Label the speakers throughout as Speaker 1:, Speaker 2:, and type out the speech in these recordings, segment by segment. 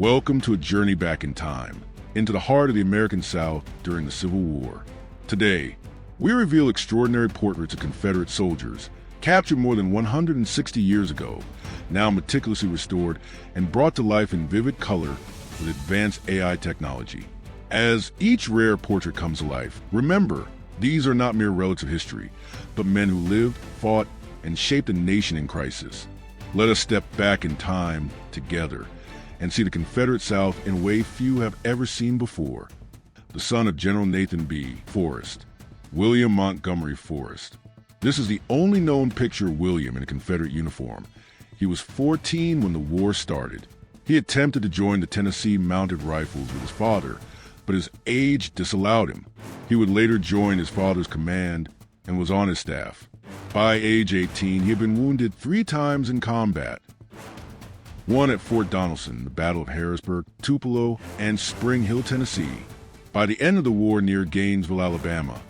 Speaker 1: Welcome to a journey back in time, into the heart of the American South during the Civil War. Today, we reveal extraordinary portraits of Confederate soldiers captured more than 160 years ago, now meticulously restored and brought to life in vivid color with advanced AI technology. As each rare portrait comes to life, remember, these are not mere relics of history, but men who lived, fought, and shaped a nation in crisis. Let us step back in time together and see the Confederate South in a way few have ever seen before. The son of General Nathan B. Forrest, William Montgomery Forrest. This is the only known picture of William in a Confederate uniform. He was 14 when the war started. He attempted to join the Tennessee Mounted Rifles with his father, but his age disallowed him. He would later join his father's command and was on his staff. By age 18, he had been wounded 3 times in combat. One at Fort Donelson, the Battle of Harrisburg, Tupelo, and Spring Hill, Tennessee. By the end of the war near Gainesville, Alabama,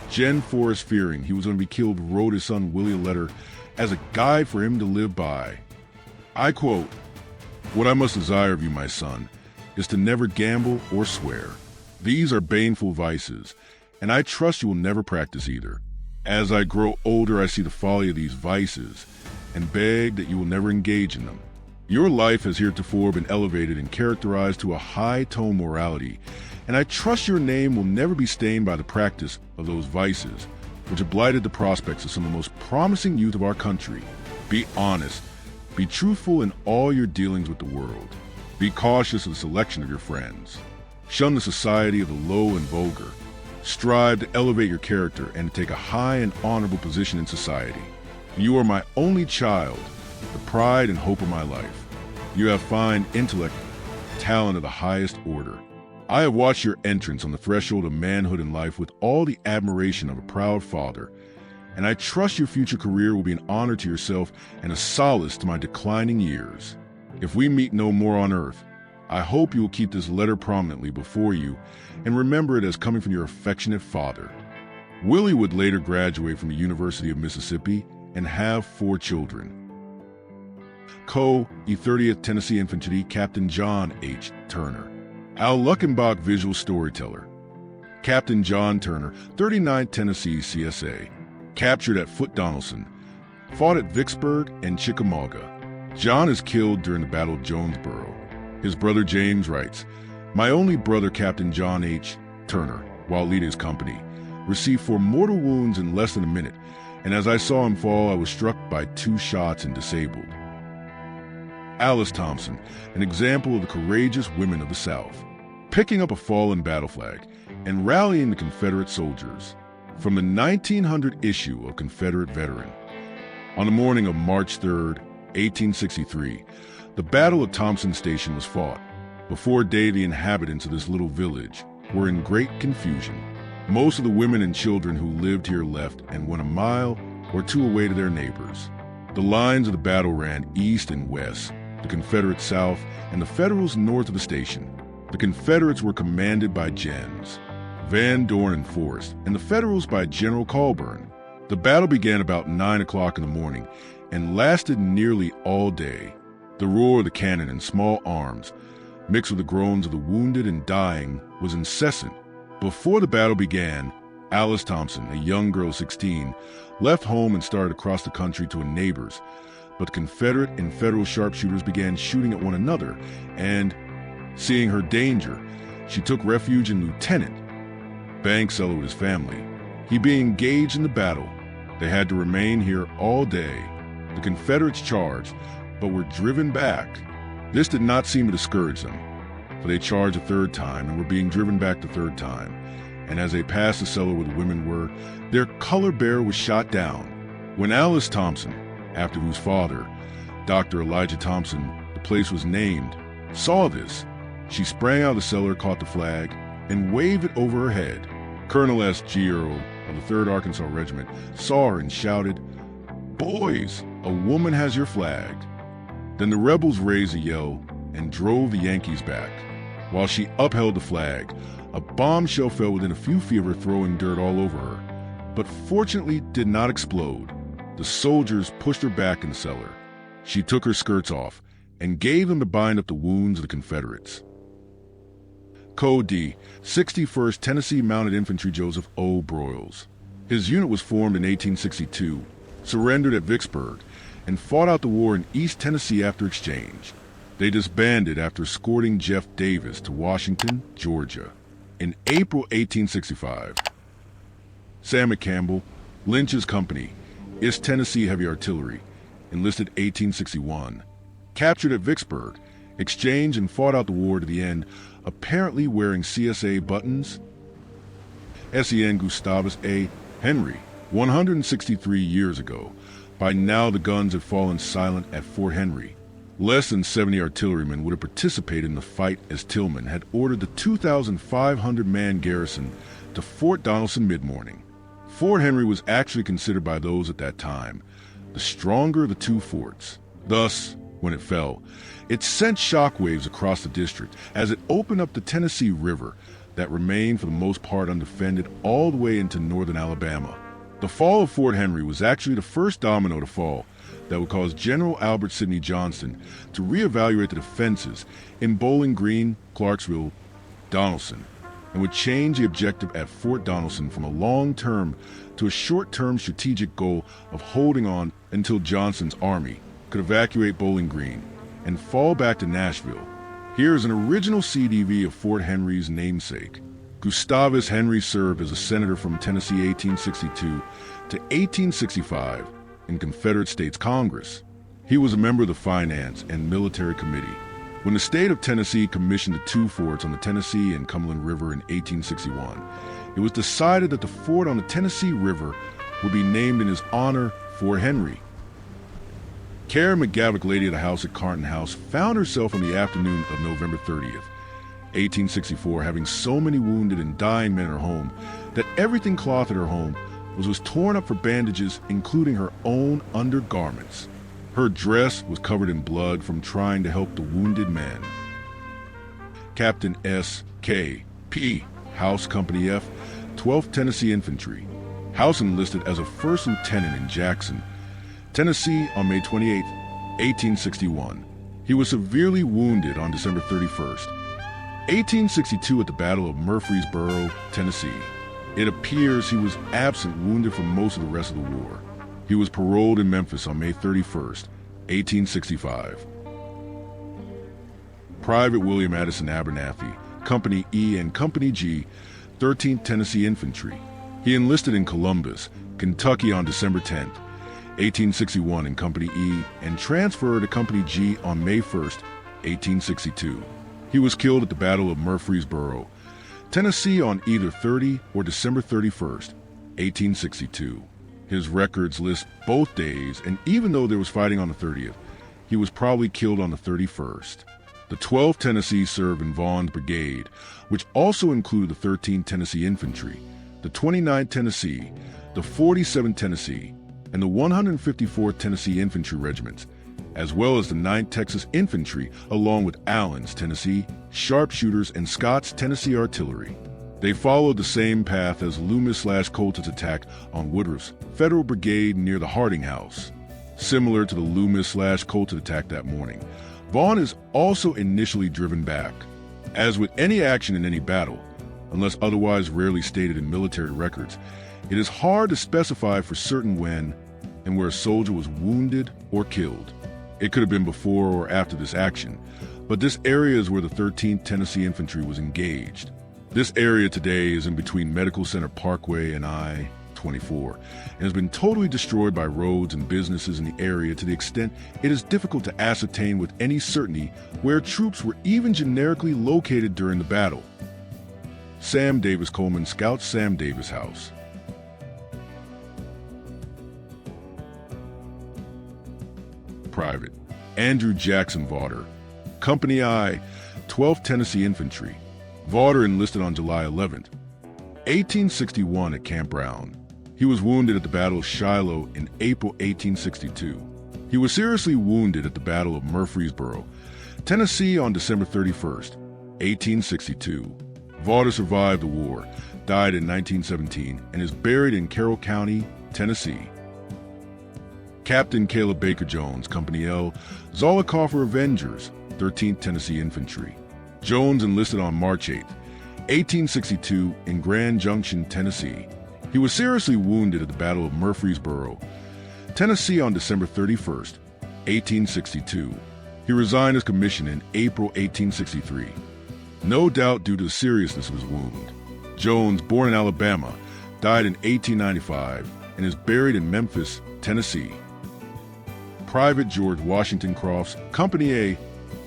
Speaker 1: Gen. Forrest, fearing he was going to be killed, wrote his son Willie a letter as a guide for him to live by. I quote, "What I must desire of you, my son, is to never gamble or swear. These are baneful vices, and I trust you will never practice either. As I grow older, I see the folly of these vices, and beg that you will never engage in them. Your life has heretofore been elevated and characterized to a high-tone morality, and I trust your name will never be stained by the practice of those vices, which have blighted the prospects of some of the most promising youth of our country. Be honest. Be truthful in all your dealings with the world. Be cautious of the selection of your friends. Shun the society of the low and vulgar. Strive to elevate your character and to take a high and honorable position in society. You are my only child, the pride and hope of my life. You have fine intellect, talent of the highest order. I have watched your entrance on the threshold of manhood and life with all the admiration of a proud father, and I trust your future career will be an honor to yourself and a solace to my declining years. If we meet no more on earth, I hope you will keep this letter prominently before you and remember it as coming from your affectionate father." Willie would later graduate from the University of Mississippi and have 4 children. Co-30th Tennessee Infantry Captain John H. Turner. Al Luckenbach visual storyteller. Captain John Turner, 39th Tennessee CSA. Captured at Fort Donelson. Fought at Vicksburg and Chickamauga. John is killed during the Battle of Jonesboro. His brother James writes, "My only brother, Captain John H. Turner, while leading his company, received 4 mortal wounds in less than a minute, and as I saw him fall, I was struck by 2 shots and disabled." Alice Thompson, an example of the courageous women of the South, picking up a fallen battle flag and rallying the Confederate soldiers. From the 1900 issue of Confederate Veteran. On the morning of March 3, 1863, the Battle of Thompson Station was fought. Before day, the inhabitants of this little village were in great confusion. Most of the women and children who lived here left and went a mile or 2 away to their neighbors. The lines of the battle ran east and west, the Confederate South and the Federals north of the station. The Confederates were commanded by Gens. Van Dorn and Forrest, and the Federals by General Colburn. The battle began about 9 o'clock in the morning and lasted nearly all day. The roar of the cannon and small arms, mixed with the groans of the wounded and dying, was incessant. Before the battle began, Alice Thompson, a young girl of 16, left home and started across the country to a neighbor's, but the Confederate and Federal sharpshooters began shooting at one another, and, seeing her danger, she took refuge in Lieutenant bank cellar with his family. He being engaged in the battle, they had to remain here all day. The Confederates charged, but were driven back. This did not seem to discourage them, for they charged a 3rd time and were being driven back the 3rd time. And as they passed the cellar where the women were, their color bearer was shot down. When Alice Thompson, after whose father, Dr. Elijah Thompson, the place was named, saw this, she sprang out of the cellar, caught the flag, and waved it over her head. Colonel S. G. Earl of the 3rd Arkansas Regiment saw her and shouted, "Boys, a woman has your flag." Then the rebels raised a yell and drove the Yankees back. While she upheld the flag, a bombshell fell within a few feet of her, throwing dirt all over her, but fortunately did not explode. The soldiers pushed her back in the cellar. She took her skirts off and gave them to bind up the wounds of the Confederates. Code D, 61st Tennessee Mounted Infantry Joseph O. Broyles. His unit was formed in 1862, surrendered at Vicksburg, and fought out the war in East Tennessee after exchange. They disbanded after escorting Jeff Davis to Washington, Georgia, in April 1865. Sam McCampbell, Lynch's company, East Tennessee Heavy Artillery, enlisted 1861, captured at Vicksburg, exchanged and fought out the war to the end, apparently wearing CSA buttons. SEN Gustavus A. Henry, 163 years ago. By now the guns had fallen silent at Fort Henry. Less than 70 artillerymen would have participated in the fight as Tillman had ordered the 2,500-man garrison to Fort Donelson mid-morning. Fort Henry was actually considered by those at that time the stronger of the two forts. Thus, when it fell, it sent shockwaves across the district as it opened up the Tennessee River that remained for the most part undefended all the way into northern Alabama. The fall of Fort Henry was actually the first domino to fall that would cause General Albert Sidney Johnston to reevaluate the defenses in Bowling Green, Clarksville, Donelson, and would change the objective at Fort Donelson from a long-term to a short-term strategic goal of holding on until Johnston's army could evacuate Bowling Green and fall back to Nashville. Here is an original CDV of Fort Henry's namesake. Gustavus Henry served as a senator from Tennessee 1862 to 1865 in Confederate States Congress. He was a member of the Finance and Military Committee. When the state of Tennessee commissioned the two forts on the Tennessee and Cumberland River in 1861, it was decided that the fort on the Tennessee River would be named in his honor, Fort Henry. Carrie McGavock, lady of the house at Carton House, found herself on the afternoon of November 30th, 1864, having so many wounded and dying men in her home that everything cloth at her home was torn up for bandages, including her own undergarments. Her dress was covered in blood from trying to help the wounded men. Captain S. K. P. House, Company F, 12th Tennessee Infantry. House enlisted as a first lieutenant in Jackson, Tennessee on May 28, 1861. He was severely wounded on December 31st, 1862 at the Battle of Murfreesboro, Tennessee. It appears he was absent, wounded for most of the rest of the war. He was paroled in Memphis on May 31st, 1865. Private William Addison Abernathy, Company E and Company G, 13th Tennessee Infantry. He enlisted in Columbus, Kentucky on December 10th, 1861 in Company E and transferred to Company G on May 1st, 1862. He was killed at the Battle of Murfreesboro, Tennessee on either 30 or December 31st, 1862. His records list both days, and even though there was fighting on the 30th, he was probably killed on the 31st. The 12th Tennessee served in Vaughan's brigade, which also included the 13th Tennessee Infantry, the 29th Tennessee, the 47th Tennessee, and the 154th Tennessee Infantry regiments, as well as the 9th Texas Infantry, along with Allen's Tennessee, sharpshooters, and Scott's Tennessee Artillery. They followed the same path as Loomis/Colton's attack on Woodruff's Federal Brigade near the Harding House. Similar to the Loomis/Colton attack that morning, Vaughn is also initially driven back. As with any action in any battle, unless otherwise rarely stated in military records, it is hard to specify for certain when and where a soldier was wounded or killed. It could have been before or after this action, but this area is where the 13th Tennessee Infantry was engaged. This area today is in between Medical Center Parkway and I-24 and has been totally destroyed by roads and businesses in the area to the extent it is difficult to ascertain with any certainty where troops were even generically located during the battle. Sam Davis Coleman, Scout Sam Davis House. Private Andrew Jackson Vawter, Company I, 12th Tennessee Infantry. Vawter enlisted on July 11th, 1861 at Camp Brown. He was wounded at the Battle of Shiloh in April 1862. He was seriously wounded at the Battle of Murfreesboro, Tennessee on December 31st, 1862. Vawter survived the war, died in 1917, and is buried in Carroll County, Tennessee. Captain Caleb Baker Jones, Company L, Zollicoffer Avengers, 13th Tennessee Infantry. Jones enlisted on March 8, 1862 in Grand Junction, Tennessee. He was seriously wounded at the Battle of Murfreesboro, Tennessee on December 31, 1862. He resigned his commission in April 1863, no doubt due to the seriousness of his wound. Jones, born in Alabama, died in 1895 and is buried in Memphis, Tennessee. Private George Washington Crofts, Company A,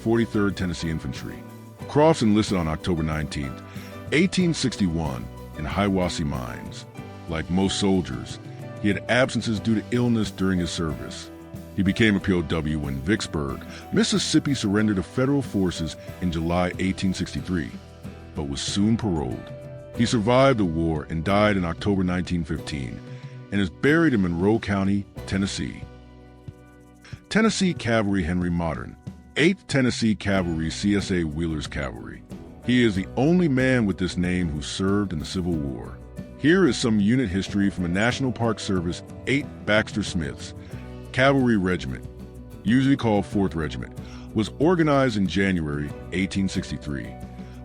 Speaker 1: 43rd Tennessee Infantry. Crofts enlisted on October 19, 1861 in Hiwassee Mines. Like most soldiers, he had absences due to illness during his service. He became a POW when Vicksburg, Mississippi surrendered to federal forces in July 1863, but was soon paroled. He survived the war and died in October 1915 and is buried in Monroe County, Tennessee. Tennessee Cavalry Henry Mottern, 8th Tennessee Cavalry CSA Wheeler's Cavalry. He is the only man with this name who served in the Civil War. Here is some unit history from the National Park Service 8 Baxter Smiths Cavalry Regiment, usually called 4th Regiment, was organized in January 1863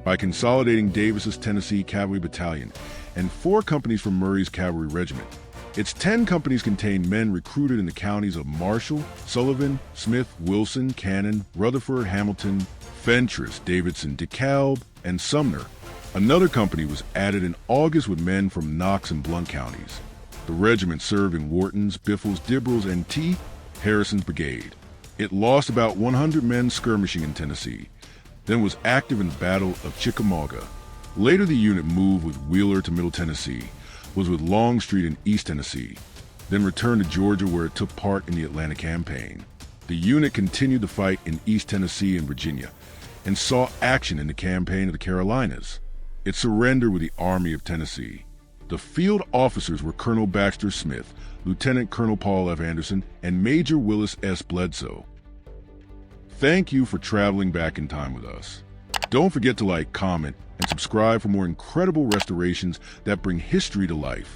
Speaker 1: by consolidating Davis's Tennessee Cavalry Battalion and 4 companies from Murray's Cavalry Regiment. Its 10 companies contained men recruited in the counties of Marshall, Sullivan, Smith, Wilson, Cannon, Rutherford, Hamilton, Fentress, Davidson, DeKalb, and Sumner. Another company was added in August with men from Knox and Blount counties. The regiment served in Wharton's, Biffle's, Dibrell's, and T. Harrison's brigade. It lost about 100 men skirmishing in Tennessee, then was active in the Battle of Chickamauga. Later the unit moved with Wheeler to Middle Tennessee, was with Longstreet in East Tennessee, then returned to Georgia where it took part in the Atlanta campaign. The unit continued the fight in East Tennessee and Virginia, and saw action in the campaign of the Carolinas. It surrendered with the Army of Tennessee. The field officers were Colonel Baxter Smith, Lieutenant Colonel Paul F. Anderson, and Major Willis S. Bledsoe. Thank you for traveling back in time with us. Don't forget to like, comment, and subscribe for more incredible restorations that bring history to life.